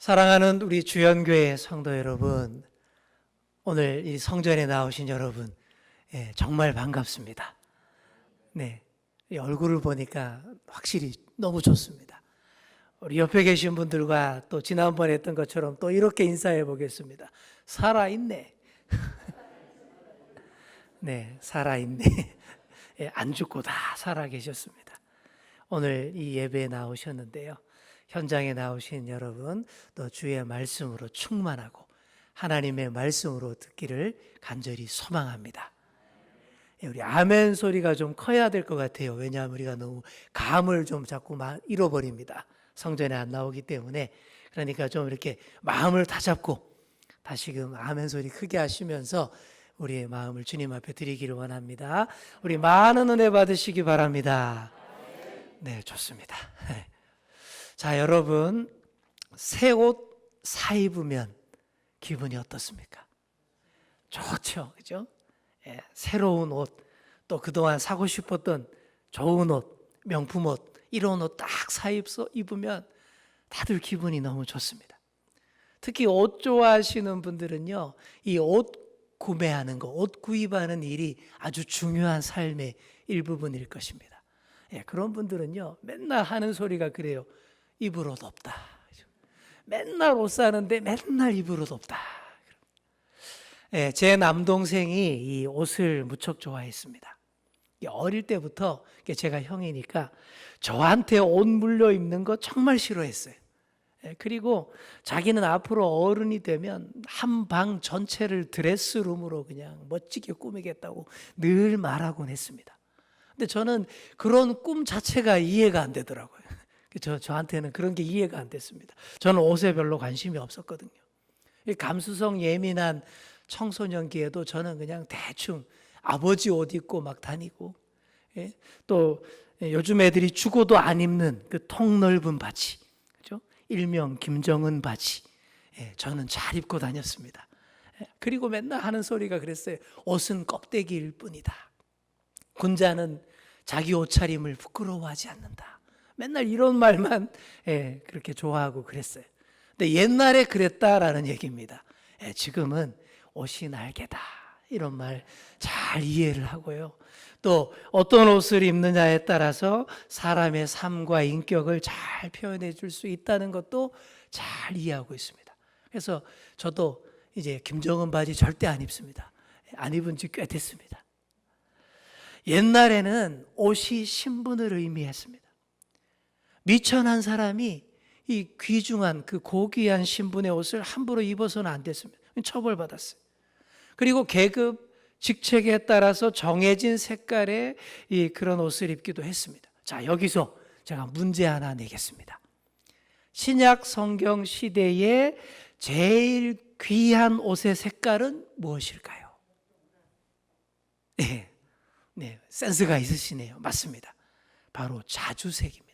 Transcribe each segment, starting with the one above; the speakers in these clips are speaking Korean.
사랑하는 우리 주연교회 성도 여러분, 오늘 이 성전에 나오신 여러분, 정말 반갑습니다. 네, 이 얼굴을 보니까 확실히 너무 좋습니다. 우리 옆에 계신 분들과 또 지난번에 했던 것처럼 또 이렇게 인사해 보겠습니다. 살아있네. 네, 살아있네. 안 죽고 다 살아 계셨습니다. 오늘 이 예배에 나오셨는데요. 현장에 나오신 여러분, 또 주의 말씀으로 충만하고 하나님의 말씀으로 듣기를 간절히 소망합니다. 우리 아멘 소리가 좀 커야 될 것 같아요. 왜냐하면 우리가 너무 감을 좀 자꾸 잃어버립니다. 성전에 안 나오기 때문에. 그러니까 좀 이렇게 마음을 다잡고 다시금 아멘 소리 크게 하시면서 우리의 마음을 주님 앞에 드리기를 원합니다. 우리 많은 은혜 받으시기 바랍니다. 네, 좋습니다. 자, 여러분, 새 옷 사입으면 기분이 어떻습니까? 좋죠, 그죠? 새로운 옷, 또 그동안 사고 싶었던 좋은 옷, 명품 옷, 이런 옷 딱 입으면 다들 기분이 너무 좋습니다. 특히 옷 좋아하시는 분들은요, 이 옷 구매하는 거, 옷 구입하는 일이 아주 중요한 삶의 일부분일 것입니다. 그런 분들은요, 맨날 하는 소리가 그래요. 입을 옷 없다. 맨날 옷 사는데 맨날 입을 옷 없다. 제 남동생이 이 옷을 무척 좋아했습니다. 어릴 때부터 제가 형이니까 저한테 옷 물려 입는 거 정말 싫어했어요. 그리고 자기는 앞으로 어른이 되면 한 방 전체를 드레스룸으로 그냥 멋지게 꾸미겠다고 늘 말하곤 했습니다. 근데 저는 그런 꿈 자체가 이해가 안 되더라고요. 저한테는 그런 게 이해가 안 됐습니다. 저는 옷에 별로 관심이 없었거든요. 감수성 예민한 청소년기에도 저는 그냥 대충 아버지 옷 입고 막 다니고, 또 요즘 애들이 죽어도 안 입는 그 통 넓은 바지, 그죠? 일명 김정은 바지, 저는 잘 입고 다녔습니다. 그리고 맨날 하는 소리가 그랬어요. 옷은 껍데기일 뿐이다. 군자는 자기 옷차림을 부끄러워하지 않는다. 맨날 이런 말만 그렇게 좋아하고 그랬어요. 근데 옛날에 그랬다라는 얘기입니다. 지금은 옷이 날개다, 이런 말 잘 이해를 하고요. 또 어떤 옷을 입느냐에 따라서 사람의 삶과 인격을 잘 표현해 줄 수 있다는 것도 잘 이해하고 있습니다. 그래서 저도 이제 김정은 바지 절대 안 입습니다. 안 입은 지 꽤 됐습니다. 옛날에는 옷이 신분을 의미했습니다. 미천한 사람이 이 귀중한 그 고귀한 신분의 옷을 함부로 입어서는 안 됐습니다. 처벌받았어요. 그리고 계급, 직책에 따라서 정해진 색깔의 그런 옷을 입기도 했습니다. 자, 여기서 제가 문제 하나 내겠습니다. 신약 성경 시대의 제일 귀한 옷의 색깔은 무엇일까요? 네, 센스가 있으시네요. 맞습니다. 바로 자주색입니다.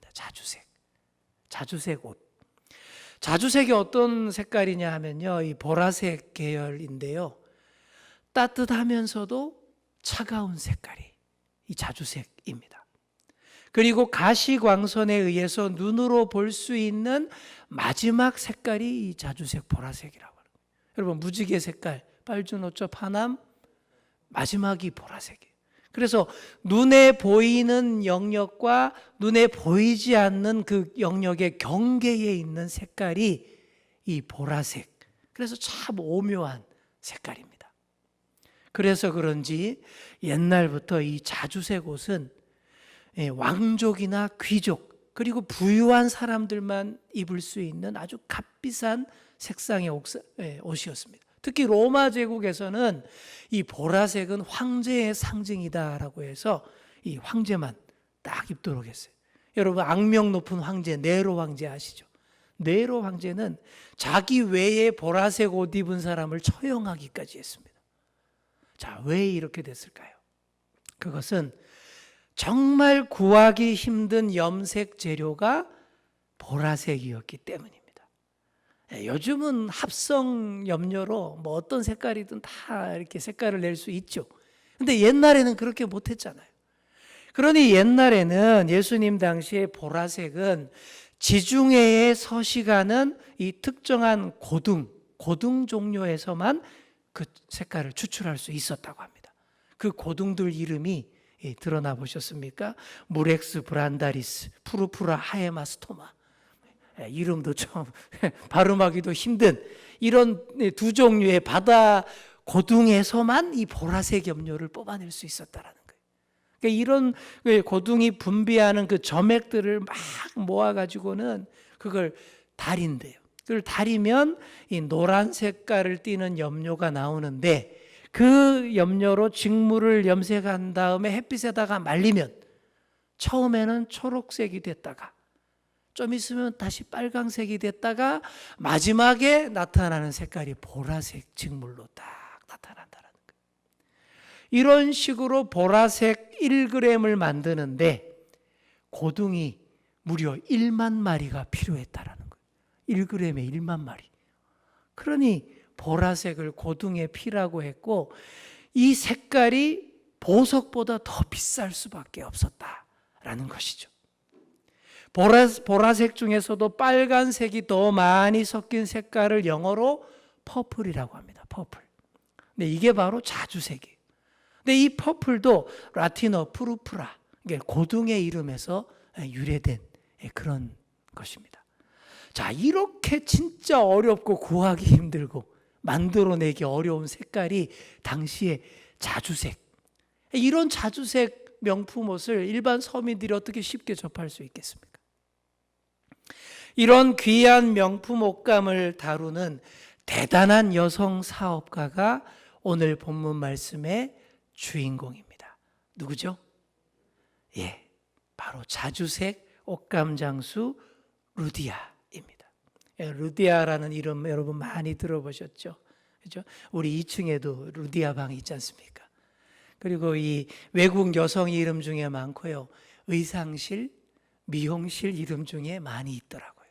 자주색 옷. 자주색이 어떤 색깔이냐 하면요, 이 보라색 계열인데요, 따뜻하면서도 차가운 색깔이 이 자주색입니다. 그리고 가시광선에 의해서 눈으로 볼 수 있는 마지막 색깔이 이 자주색 보라색이라고 합니다. 여러분, 무지개 색깔 빨주노초 파남, 마지막이 보라색이에요. 그래서 눈에 보이는 영역과 눈에 보이지 않는 그 영역의 경계에 있는 색깔이 이 보라색. 그래서 참 오묘한 색깔입니다. 그래서 그런지 옛날부터 이 자주색 옷은 왕족이나 귀족, 그리고 부유한 사람들만 입을 수 있는 아주 값비싼 색상의 옷이었습니다. 특히 로마 제국에서는 이 보라색은 황제의 상징이다라고 해서 이 황제만 딱 입도록 했어요. 여러분, 악명 높은 황제 네로 황제 아시죠? 네로 황제는 자기 외에 보라색 옷 입은 사람을 처형하기까지 했습니다. 자, 왜 이렇게 됐을까요? 그것은 정말 구하기 힘든 염색 재료가 보라색이었기 때문입니다. 요즘은 합성 염료로 뭐 어떤 색깔이든 다 이렇게 색깔을 낼 수 있죠. 근데 옛날에는 그렇게 못했잖아요. 그러니 옛날에는 예수님 당시에 보라색은 지중해에 서식하는 이 특정한 고등 종류에서만 그 색깔을 추출할 수 있었다고 합니다. 그 고등들 이름이 드러나 보셨습니까? 무렉스 브란다리스, 푸르푸라 하에마스토마. 이름도 좀 발음하기도 힘든 이런 두 종류의 바다 고등에서만 이 보라색 염료를 뽑아낼 수 있었다라는 거예요. 그러니까 이런 고등이 분비하는 그 점액들을 막 모아가지고는 그걸 달인대요. 그걸 달이면 이 노란 색깔을 띠는 염료가 나오는데, 그 염료로 직물을 염색한 다음에 햇빛에다가 말리면 처음에는 초록색이 됐다가 좀 있으면 다시 빨강색이 됐다가 마지막에 나타나는 색깔이 보라색 직물로 딱 나타난다는 거예요. 이런 식으로 보라색 1g을 만드는데 고등이 무려 1만 마리가 필요했다라는 거예요. 1g에 1만 마리. 그러니 보라색을 고등의 피라고 했고, 이 색깔이 보석보다 더 비쌀 수밖에 없었다라는 것이죠. 보라색 중에서도 빨간색이 더 많이 섞인 색깔을 영어로 퍼플이라고 합니다. 퍼플. 근데 이게 바로 자주색이에요. 근데 이 퍼플도 라틴어 푸르푸라, 고등의 이름에서 유래된 그런 것입니다. 자, 이렇게 진짜 어렵고 구하기 힘들고 만들어내기 어려운 색깔이 당시에 자주색. 이런 자주색 명품 옷을 일반 서민들이 어떻게 쉽게 접할 수 있겠습니까? 이런 귀한 명품 옷감을 다루는 대단한 여성 사업가가 오늘 본문 말씀의 주인공입니다. 누구죠? 바로 자주색 옷감 장수 루디아입니다. 루디아라는 이름 여러분 많이 들어보셨죠? 그렇죠? 우리 2층에도 루디아 방이 있지 않습니까? 그리고 이 외국 여성 이름 중에 많고요. 의상실, 미용실 이름 중에 많이 있더라고요.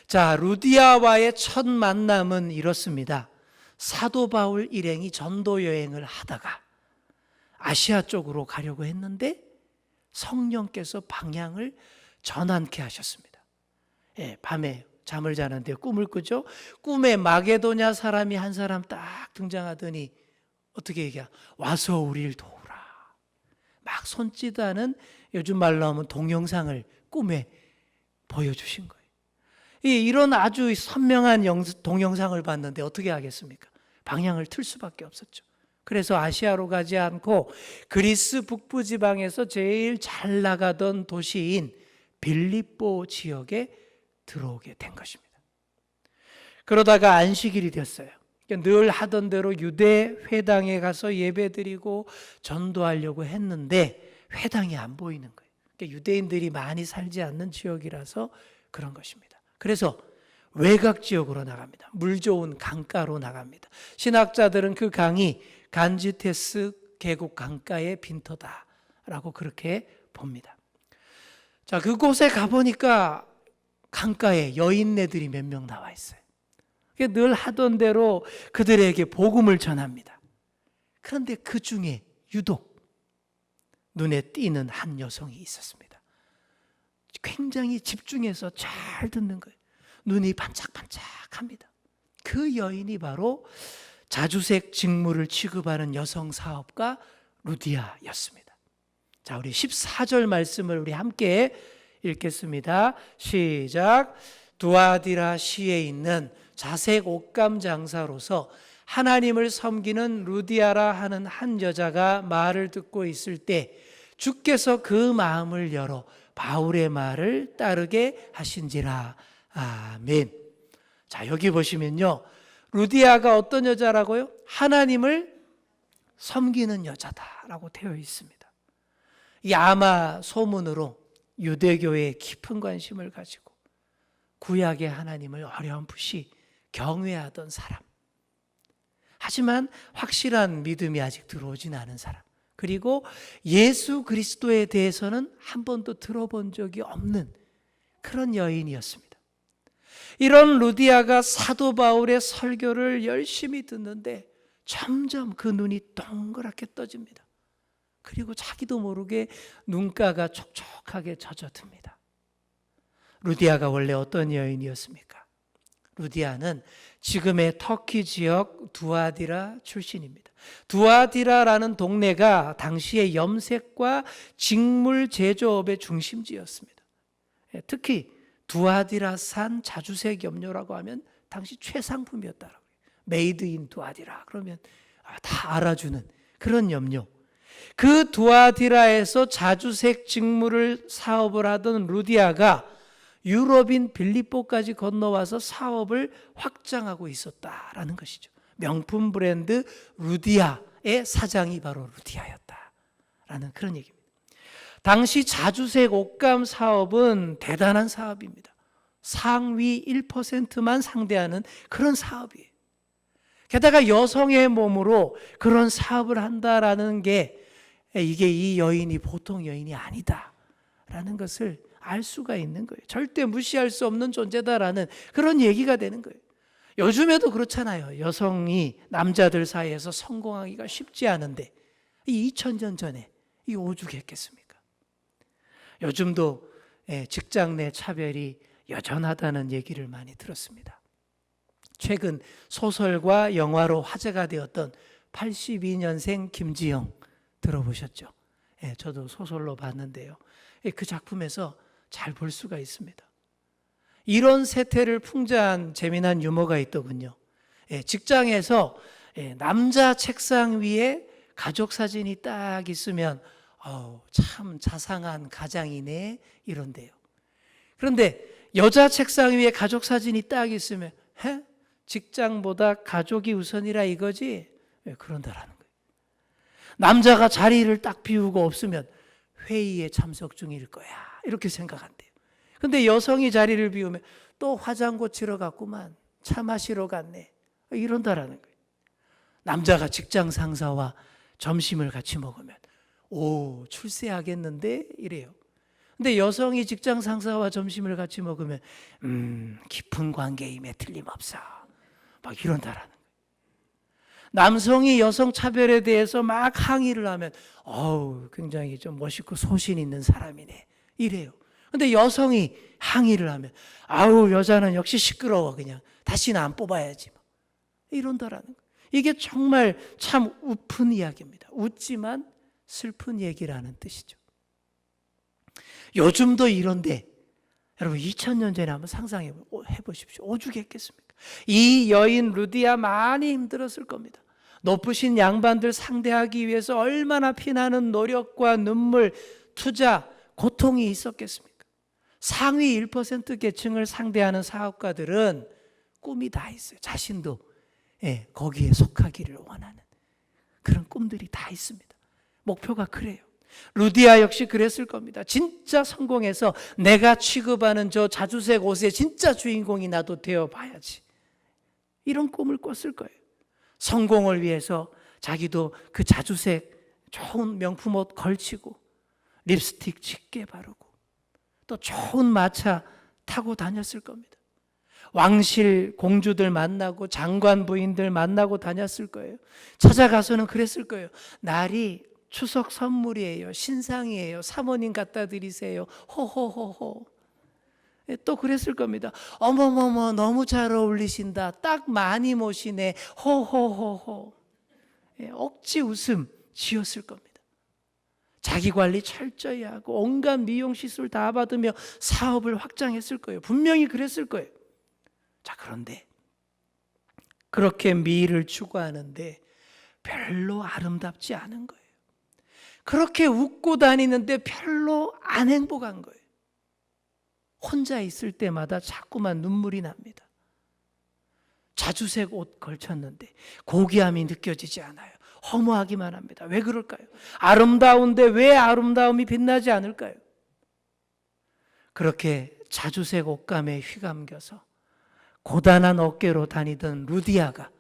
자, 루디아와의 첫 만남은 이렇습니다. 사도 바울 일행이 전도 여행을 하다가 아시아 쪽으로 가려고 했는데 성령께서 방향을 전환케 하셨습니다. 밤에 잠을 자는데 꿈을 꾸죠. 꿈에 마게도냐 사람이 한 사람 딱 등장하더니 어떻게 얘기해요? 와서 우리를 도우라. 막 손짓하는, 요즘 말로 하면 동영상을 꿈에 보여주신 거예요. 이런 아주 선명한 동영상을 봤는데 어떻게 하겠습니까? 방향을 틀 수밖에 없었죠. 그래서 아시아로 가지 않고 그리스 북부 지방에서 제일 잘 나가던 도시인 빌립보 지역에 들어오게 된 것입니다. 그러다가 안식일이 됐어요. 늘 하던 대로 유대 회당에 가서 예배드리고 전도하려고 했는데 회당이 안 보이는 거예요. 유대인들이 많이 살지 않는 지역이라서 그런 것입니다. 그래서 외곽 지역으로 나갑니다. 물 좋은 강가로 나갑니다. 신학자들은 그 강이 간지테스 계곡 강가의 빈터다라고 그렇게 봅니다. 자, 그곳에 가보니까 강가에 여인네들이 몇 명 나와 있어요. 늘 하던 대로 그들에게 복음을 전합니다. 그런데 그 중에 유독 눈에 띄는 한 여성이 있었습니다. 굉장히 집중해서 잘 듣는 거예요. 눈이 반짝반짝합니다. 그 여인이 바로 자주색 직물을 취급하는 여성 사업가 루디아였습니다. 자, 우리 14절 말씀을 우리 함께 읽겠습니다. 시작. 두아디라 시에 있는 자색 옷감 장사로서 하나님을 섬기는 루디아라 하는 한 여자가 말을 듣고 있을 때 주께서 그 마음을 열어 바울의 말을 따르게 하신지라. 아멘. 자, 여기 보시면요, 루디아가 어떤 여자라고요? 하나님을 섬기는 여자다라고 되어 있습니다. 이 아마 소문으로 유대교에 깊은 관심을 가지고 구약의 하나님을 어렴풋이 경외하던 사람, 하지만 확실한 믿음이 아직 들어오진 않은 사람, 그리고 예수 그리스도에 대해서는 한 번도 들어본 적이 없는 그런 여인이었습니다. 이런 루디아가 사도 바울의 설교를 열심히 듣는데 점점 그 눈이 동그랗게 떠집니다. 그리고 자기도 모르게 눈가가 촉촉하게 젖어듭니다. 루디아가 원래 어떤 여인이었습니까? 루디아는 지금의 터키 지역 두아디라 출신입니다. 두아디라라는 동네가 당시의 염색과 직물 제조업의 중심지였습니다. 특히 두아디라산 자주색 염료라고 하면 당시 최상품이었다라고. 메이드 인 두아디라 그러면 다 알아주는 그런 염료. 그 두아디라에서 자주색 직물을 사업을 하던 루디아가 유럽인 빌립보까지 건너와서 사업을 확장하고 있었다라는 것이죠. 명품 브랜드 루디아의 사장이 바로 루디아였다라는 그런 얘기입니다. 당시 자주색 옷감 사업은 대단한 사업입니다. 상위 1%만 상대하는 그런 사업이에요. 게다가 여성의 몸으로 그런 사업을 한다라는 게 이게 이 여인이 보통 여인이 아니다라는 것을 알 수가 있는 거예요. 절대 무시할 수 없는 존재다라는 그런 얘기가 되는 거예요. 요즘에도 그렇잖아요. 여성이 남자들 사이에서 성공하기가 쉽지 않은데 이 2000년 전에 이 오죽했겠습니까? 요즘도 직장 내 차별이 여전하다는 얘기를 많이 들었습니다. 최근 소설과 영화로 화제가 되었던 82년생 김지영 들어보셨죠? 저도 소설로 봤는데요. 그 작품에서 잘 볼 수가 있습니다. 이런 세태를 풍자한 재미난 유머가 있더군요. 직장에서 남자 책상 위에 가족 사진이 딱 있으면 참 자상한 가장이네 이런데요. 그런데 여자 책상 위에 가족 사진이 딱 있으면 직장보다 가족이 우선이라 이거지? 그런다라는 거예요. 남자가 자리를 딱 비우고 없으면 회의에 참석 중일 거야 이렇게 생각한대요. 근데 여성이 자리를 비우면 또 화장 고치러 갔구만, 차 마시러 갔네 이런다라는 거예요. 남자가 직장 상사와 점심을 같이 먹으면 오 출세하겠는데 이래요. 근데 여성이 직장 상사와 점심을 같이 먹으면 깊은 관계임에 틀림없어 막 이런다라는 거예요. 남성이 여성 차별에 대해서 막 항의를 하면 굉장히 좀 멋있고 소신 있는 사람이네 이래요. 근데 여성이 항의를 하면 여자는 역시 시끄러워 그냥 다시는 안 뽑아야지 이런다라는 거예요. 이게 정말 참 웃픈 이야기입니다. 웃지만 슬픈 얘기라는 뜻이죠. 요즘도 이런데 여러분 2000년 전에 한번 상상해 보십시오. 오죽했겠습니까? 이 여인 루디아 많이 힘들었을 겁니다. 높으신 양반들 상대하기 위해서 얼마나 피나는 노력과 눈물, 투자, 고통이 있었겠습니까? 상위 1% 계층을 상대하는 사업가들은 꿈이 다 있어요. 자신도 거기에 속하기를 원하는 그런 꿈들이 다 있습니다. 목표가 그래요. 루디아 역시 그랬을 겁니다. 진짜 성공해서 내가 취급하는 저 자주색 옷의 진짜 주인공이 나도 되어봐야지. 이런 꿈을 꿨을 거예요. 성공을 위해서 자기도 그 자주색 좋은 명품 옷 걸치고 립스틱 짙게 바르고 또 좋은 마차 타고 다녔을 겁니다. 왕실 공주들 만나고 장관 부인들 만나고 다녔을 거예요. 찾아가서는 그랬을 거예요. 날이 추석 선물이에요. 신상이에요. 사모님 갖다 드리세요. 호호호호. 또 그랬을 겁니다. 어머머머 너무 잘 어울리신다. 딱 많이 모시네. 호호호호. 억지 웃음 지었을 겁니다. 자기 관리 철저히 하고 온갖 미용 시술 다 받으며 사업을 확장했을 거예요. 분명히 그랬을 거예요. 자, 그런데 그렇게 미를 추구하는데 별로 아름답지 않은 거예요. 그렇게 웃고 다니는데 별로 안 행복한 거예요. 혼자 있을 때마다 자꾸만 눈물이 납니다. 자주색 옷 걸쳤는데 고귀함이 느껴지지 않아요. 허무하기만 합니다. 왜 그럴까요? 아름다운데 왜 아름다움이 빛나지 않을까요? 그렇게 자주색 옷감에 휘감겨서 고단한 어깨로 다니던 루디아가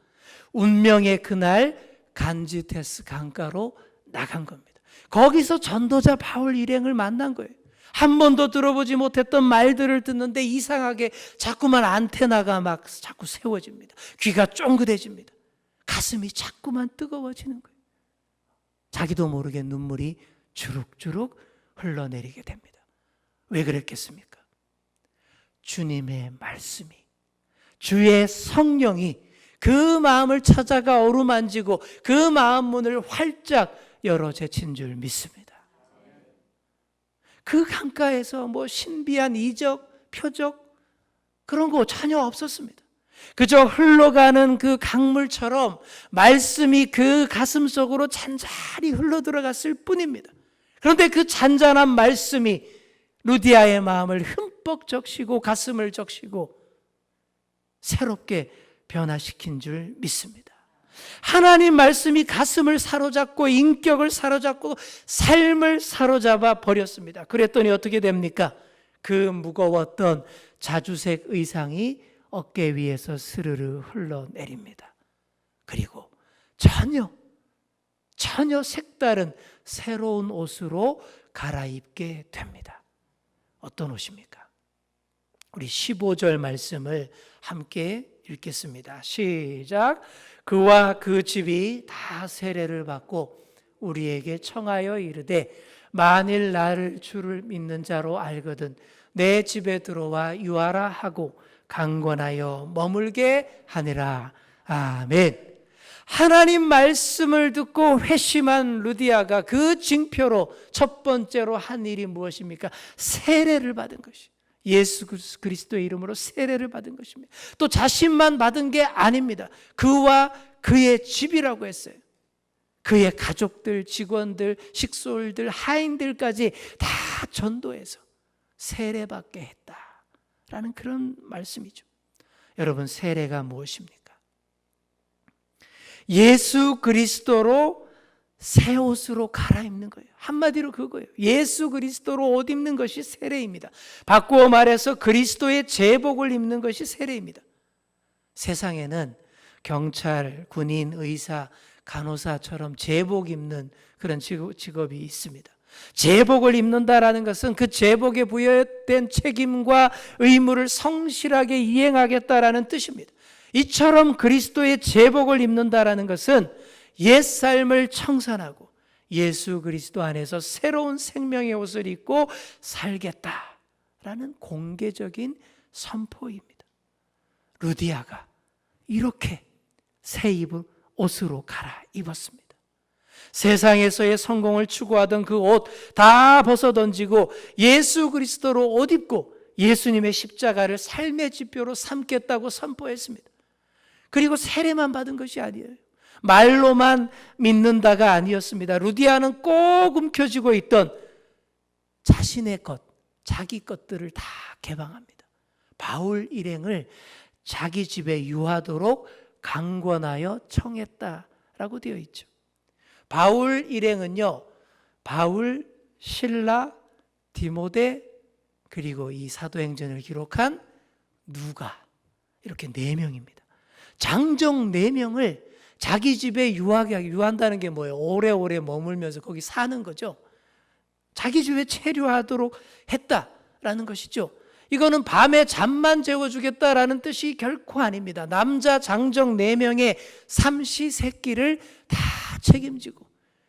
운명의 그날 간지테스 강가로 나간 겁니다. 거기서 전도자 바울 일행을 만난 거예요. 한 번도 들어보지 못했던 말들을 듣는데 이상하게 자꾸만 안테나가 막 자꾸 세워집니다. 귀가 쫑긋해집니다. 가슴이 자꾸만 뜨거워지는 거예요. 자기도 모르게 눈물이 주룩주룩 흘러내리게 됩니다. 왜 그랬겠습니까? 주님의 말씀이, 주의 성령이 그 마음을 찾아가 어루만지고 그 마음 문을 활짝 열어 제친 줄 믿습니다. 그 강가에서 뭐 신비한 이적, 표적 그런 거 전혀 없었습니다. 그저 흘러가는 그 강물처럼 말씀이 그 가슴 속으로 잔잔히 흘러들어갔을 뿐입니다. 그런데 그 잔잔한 말씀이 루디아의 마음을 흠뻑 적시고 가슴을 적시고 새롭게 변화시킨 줄 믿습니다. 하나님 말씀이 가슴을 사로잡고 인격을 사로잡고 삶을 사로잡아 버렸습니다. 그랬더니 어떻게 됩니까? 그 무거웠던 자주색 의상이 어깨 위에서 스르르 흘러내립니다. 그리고 전혀 색다른 새로운 옷으로 갈아입게 됩니다. 어떤 옷입니까? 우리 15절 말씀을 함께 읽겠습니다. 시작. 그와 그 집이 다 세례를 받고 우리에게 청하여 이르되 만일 나를 주를 믿는 자로 알거든 내 집에 들어와 유하라 하고 강권하여 머물게 하니라. 아멘. 하나님 말씀을 듣고 회심한 루디아가 그 징표로 첫 번째로 한 일이 무엇입니까? 세례를 받은 것이. 예수 그리스도의 이름으로 세례를 받은 것입니다. 또 자신만 받은 게 아닙니다. 그와 그의 집이라고 했어요. 그의 가족들, 직원들, 식솔들, 하인들까지 다 전도해서 세례받게 했다라는 그런 말씀이죠. 여러분, 세례가 무엇입니까? 예수 그리스도로 새 옷으로 갈아입는 거예요. 한마디로 그거예요. 예수 그리스도로 옷 입는 것이 세례입니다. 바꾸어 말해서 그리스도의 제복을 입는 것이 세례입니다. 세상에는 경찰, 군인, 의사, 간호사처럼 제복 입는 그런 직업이 있습니다. 제복을 입는다라는 것은 그 제복에 부여된 책임과 의무를 성실하게 이행하겠다라는 뜻입니다. 이처럼 그리스도의 제복을 입는다라는 것은 옛삶을 청산하고 예수 그리스도 안에서 새로운 생명의 옷을 입고 살겠다라는 공개적인 선포입니다. 루디아가 이렇게 새 옷으로 갈아입었습니다. 세상에서의 성공을 추구하던 그 옷 다 벗어던지고 예수 그리스도로 옷 입고 예수님의 십자가를 삶의 지표로 삼겠다고 선포했습니다. 그리고 세례만 받은 것이 아니에요. 말로만 믿는다가 아니었습니다. 루디아는 꼭 움켜쥐고 있던 자신의 것, 자기 것들을 다 개방합니다. 바울 일행을 자기 집에 유하도록 강권하여 청했다라고 되어 있죠. 바울 일행은요, 바울, 실라, 디모데 그리고 이 사도행전을 기록한 누가 이렇게 4명입니다. 장정 4명을 자기 집에 유한다는 게 뭐예요? 오래오래 머물면서 거기 사는 거죠. 자기 집에 체류하도록 했다라는 것이죠. 이거는 밤에 잠만 재워주겠다라는 뜻이 결코 아닙니다. 남자 장정 4명의 삼시세끼를 다 책임지고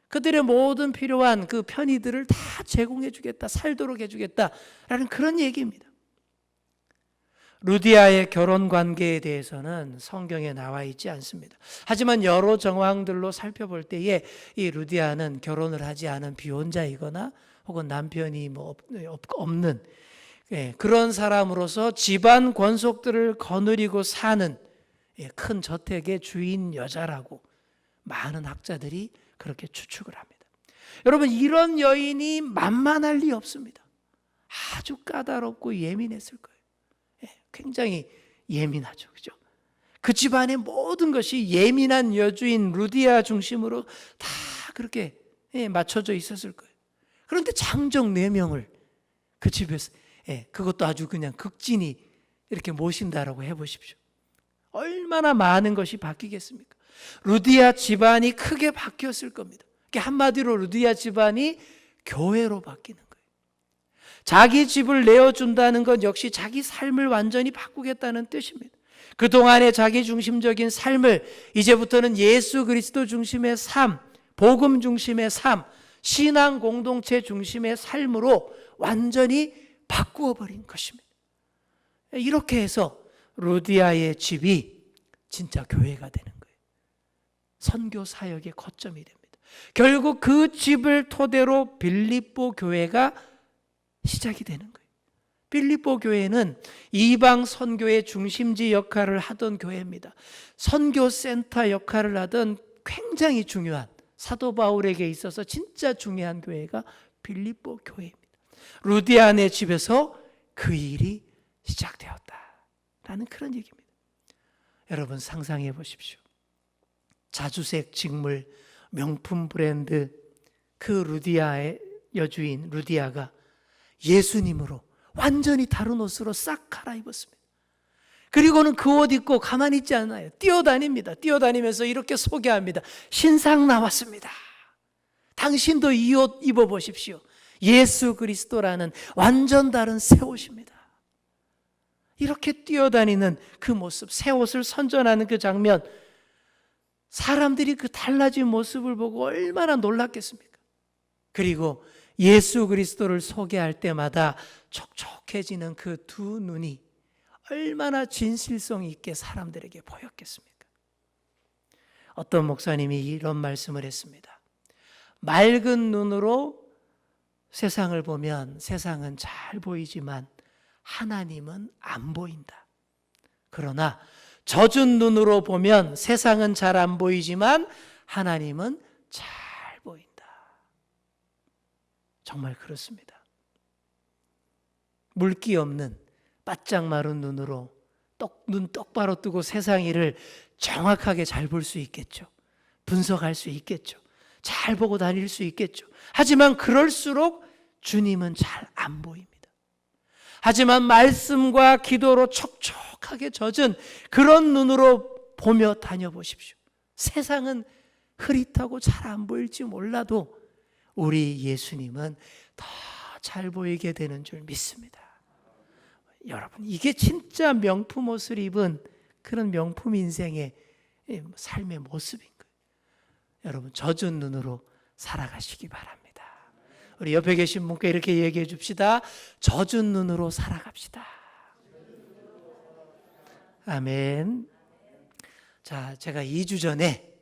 그들의 모든 필요한 그 편의들을 다 제공해 주겠다, 살도록 해주겠다라는 그런 얘기입니다. 루디아의 결혼 관계에 대해서는 성경에 나와 있지 않습니다. 하지만 여러 정황들로 살펴볼 때에 이 루디아는 결혼을 하지 않은 비혼자이거나 혹은 남편이 없는 그런 사람으로서 집안 권속들을 거느리고 사는 큰 저택의 주인 여자라고 많은 학자들이 그렇게 추측을 합니다. 여러분, 이런 여인이 만만할 리 없습니다. 아주 까다롭고 예민했을 거예요. 굉장히 예민하죠. 그죠? 그 집안의 모든 것이 예민한 여주인 루디아 중심으로 다 그렇게 맞춰져 있었을 거예요. 그런데 장정 4명을 그 집에서 그것도 아주 그냥 극진히 이렇게 모신다라고 해보십시오. 얼마나 많은 것이 바뀌겠습니까? 루디아 집안이 크게 바뀌었을 겁니다. 한마디로 루디아 집안이 교회로 바뀌는 거예요. 자기 집을 내어준다는 건 역시 자기 삶을 완전히 바꾸겠다는 뜻입니다. 그동안의 자기 중심적인 삶을 이제부터는 예수 그리스도 중심의 삶, 복음 중심의 삶, 신앙 공동체 중심의 삶으로 완전히 바꾸어 버린 것입니다. 이렇게 해서 루디아의 집이 진짜 교회가 되는 거예요. 선교 사역의 거점이 됩니다. 결국 그 집을 토대로 빌립보 교회가 시작이 되는 거예요. 빌립보 교회는 이방 선교의 중심지 역할을 하던 교회입니다. 선교 센터 역할을 하던 굉장히 중요한, 사도 바울에게 있어서 진짜 중요한 교회가 빌립보 교회입니다. 루디아네 집에서 그 일이 시작되었다라는 그런 얘기입니다. 여러분 상상해 보십시오. 자주색 직물, 명품 브랜드, 그 루디아의 여주인 루디아가 예수님으로 완전히 다른 옷으로 싹 갈아입었습니다. 그리고는 그 옷 입고 가만히 있지 않아요. 뛰어다닙니다. 뛰어다니면서 이렇게 소개합니다. 신상 나왔습니다. 당신도 이 옷 입어보십시오. 예수 그리스도라는 완전 다른 새 옷입니다. 이렇게 뛰어다니는 그 모습, 새 옷을 선전하는 그 장면, 사람들이 그 달라진 모습을 보고 얼마나 놀랐겠습니까? 그리고 예수 그리스도를 소개할 때마다 촉촉해지는 그 두 눈이 얼마나 진실성 있게 사람들에게 보였겠습니까? 어떤 목사님이 이런 말씀을 했습니다. 맑은 눈으로 세상을 보면 세상은 잘 보이지만 하나님은 안 보인다. 그러나 젖은 눈으로 보면 세상은 잘 안 보이지만 하나님은 잘 보인다. 정말 그렇습니다. 물기 없는 바짝 마른 눈으로 눈 똑바로 뜨고 세상 일을 정확하게 잘 볼 수 있겠죠. 분석할 수 있겠죠. 잘 보고 다닐 수 있겠죠. 하지만 그럴수록 주님은 잘 안 보입니다. 하지만 말씀과 기도로 촉촉하게 젖은 그런 눈으로 보며 다녀보십시오. 세상은 흐릿하고 잘 안 보일지 몰라도 우리 예수님은 더 잘 보이게 되는 줄 믿습니다. 여러분, 이게 진짜 명품 옷을 입은 그런 명품 인생의 삶의 모습인 거예요. 여러분, 젖은 눈으로 살아가시기 바랍니다. 우리 옆에 계신 분께 이렇게 얘기해 줍시다. 젖은 눈으로 살아갑시다. 아멘. 자, 제가 2주 전에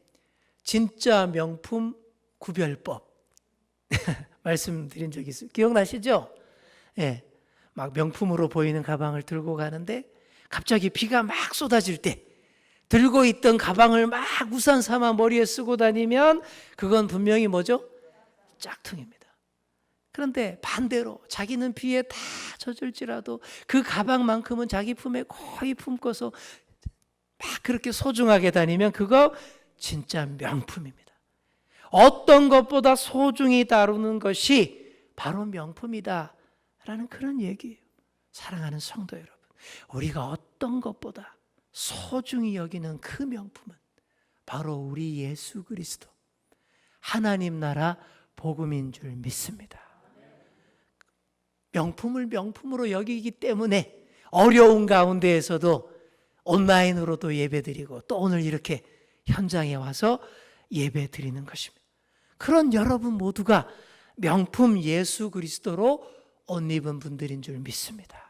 진짜 명품 구별법 말씀드린 적이 있어요. 기억나시죠? 예, 막 명품으로 보이는 가방을 들고 가는데 갑자기 비가 막 쏟아질 때 들고 있던 가방을 막 우산 삼아 머리에 쓰고 다니면 그건 분명히 뭐죠? 짝퉁입니다. 그런데 반대로 자기는 비에 다 젖을지라도 그 가방만큼은 자기 품에 거의 품고서 막 그렇게 소중하게 다니면 그거 진짜 명품입니다. 어떤 것보다 소중히 다루는 것이 바로 명품이다 라는 그런 얘기예요. 사랑하는 성도 여러분, 우리가 어떤 것보다 소중히 여기는 그 명품은 바로 우리 예수 그리스도, 하나님 나라 복음인 줄 믿습니다. 명품을 명품으로 여기기 때문에 어려운 가운데에서도 온라인으로도 예배드리고 또 오늘 이렇게 현장에 와서 예배드리는 것입니다. 그런 여러분 모두가 명품 예수 그리스도로 옷 입은 분들인 줄 믿습니다.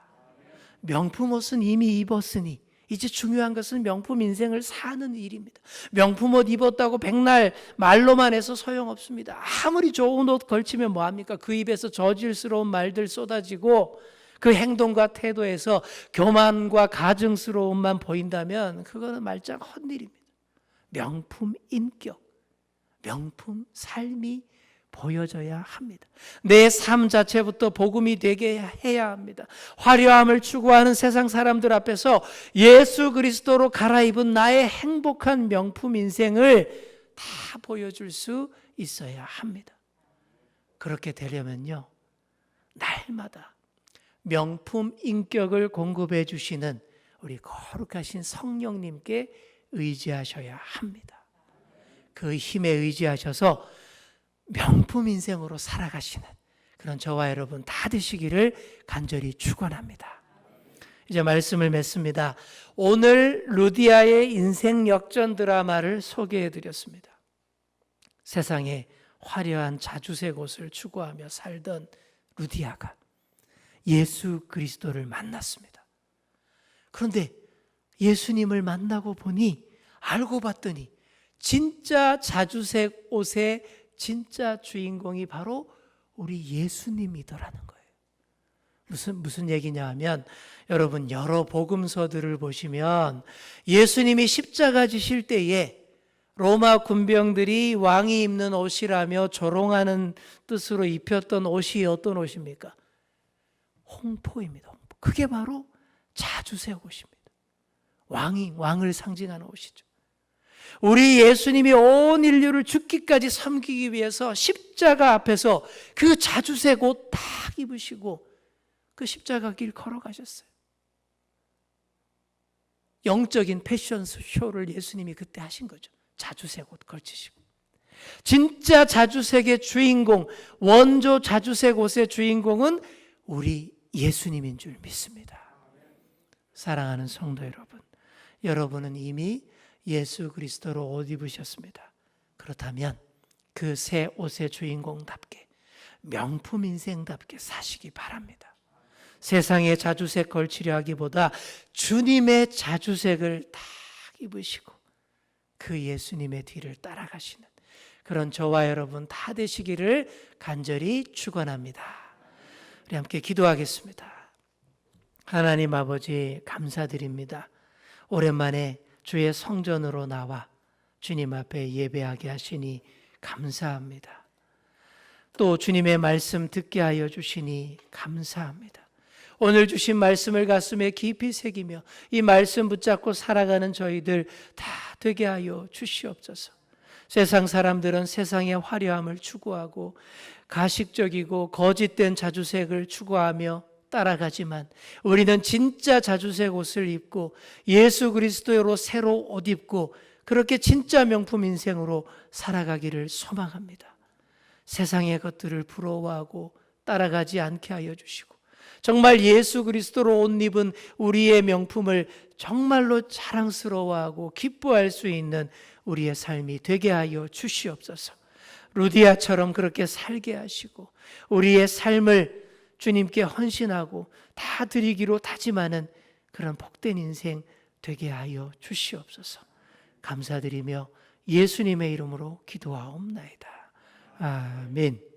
명품 옷은 이미 입었으니 이제 중요한 것은 명품 인생을 사는 일입니다. 명품 옷 입었다고 백날 말로만 해서 소용없습니다. 아무리 좋은 옷 걸치면 뭐합니까? 그 입에서 저질스러운 말들 쏟아지고 그 행동과 태도에서 교만과 가증스러움만 보인다면 그거는 말짱 헛일입니다. 명품 인격, 명품 삶이 보여져야 합니다. 내 삶 자체부터 복음이 되게 해야 합니다. 화려함을 추구하는 세상 사람들 앞에서 예수 그리스도로 갈아입은 나의 행복한 명품 인생을 다 보여줄 수 있어야 합니다. 그렇게 되려면요, 날마다 명품 인격을 공급해 주시는 우리 거룩하신 성령님께 의지하셔야 합니다. 그 힘에 의지하셔서 명품 인생으로 살아가시는 그런 저와 여러분 다 되시기를 간절히 축원합니다. 이제 말씀을 맺습니다. 오늘 루디아의 인생 역전 드라마를 소개해 드렸습니다. 세상에 화려한 자주색 옷을 추구하며 살던 루디아가 예수 그리스도를 만났습니다. 그런데 예수님을 만나고 보니, 알고 봤더니 진짜 자주색 옷의 진짜 주인공이 바로 우리 예수님이더라는 거예요. 무슨 얘기냐 하면, 여러분 여러 복음서들을 보시면 예수님이 십자가 지실 때에 로마 군병들이 왕이 입는 옷이라며 조롱하는 뜻으로 입혔던 옷이 어떤 옷입니까? 홍포입니다. 홍포. 그게 바로 자주색 옷입니다. 왕을 상징하는 옷이죠. 우리 예수님이 온 인류를 죽기까지 섬기기 위해서 십자가 앞에서 그 자주색 옷 딱 입으시고 그 십자가 길 걸어가셨어요. 영적인 패션 쇼를 예수님이 그때 하신 거죠. 자주색 옷 걸치시고. 진짜 자주색의 주인공, 원조 자주색 옷의 주인공은 우리 예수님인 줄 믿습니다. 사랑하는 성도 여러분, 여러분은 이미 예수 그리스도로 옷 입으셨습니다. 그렇다면 그 새 옷의 주인공답게, 명품 인생답게 사시기 바랍니다. 세상의 자주색 걸치려 하기보다 주님의 자주색을 딱 입으시고 그 예수님의 뒤를 따라가시는 그런 저와 여러분 다 되시기를 간절히 축원합니다. 우리 함께 기도하겠습니다. 하나님 아버지, 감사드립니다. 오랜만에 주의 성전으로 나와 주님 앞에 예배하게 하시니 감사합니다. 또 주님의 말씀 듣게 하여 주시니 감사합니다. 오늘 주신 말씀을 가슴에 깊이 새기며 이 말씀 붙잡고 살아가는 저희들 다 되게 하여 주시옵소서. 세상 사람들은 세상의 화려함을 추구하고 가식적이고 거짓된 자주색을 추구하며 따라가지만 우리는 진짜 자주색 옷을 입고 예수 그리스도로 새로 옷 입고 그렇게 진짜 명품 인생으로 살아가기를 소망합니다. 세상의 것들을 부러워하고 따라가지 않게 하여 주시고 정말 예수 그리스도로 옷 입은 우리의 명품을 정말로 자랑스러워하고 기뻐할 수 있는 우리의 삶이 되게 하여 주시옵소서. 루디아처럼 그렇게 살게 하시고 우리의 삶을 주님께 헌신하고 다 드리기로 다짐하는 그런 복된 인생 되게 하여 주시옵소서. 감사드리며 예수님의 이름으로 기도하옵나이다. 아멘.